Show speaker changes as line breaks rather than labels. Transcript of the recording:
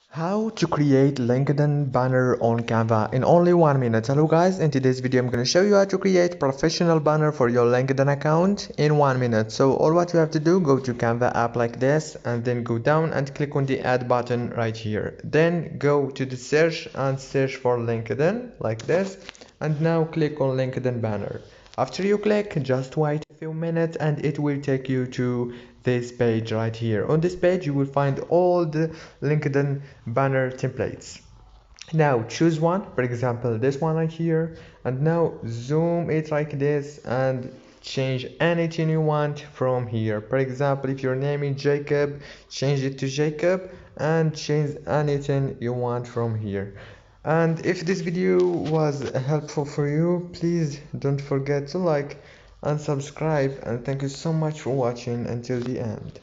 How to create LinkedIn banner on Canva in only 1 minute. Hello guys, in today's video I'm going to show you how to create professional banner for your LinkedIn account in 1 minute. So all what you have to do, go to Canva app like this and then go down and click on the add button right here. Then go to the search and search for LinkedIn like this, and now click on LinkedIn banner. After you click, just wait a few minutes and it will take you to this page right here. On this page you will find all the LinkedIn banner templates. Now choose one, for example this one right here, and now zoom it like this and change anything you want from here. For example, if your name is Jacob, change it to Jacob and change anything you want from here. And if this video was helpful for you, please don't forget to like and subscribe, and thank you so much for watching until the end.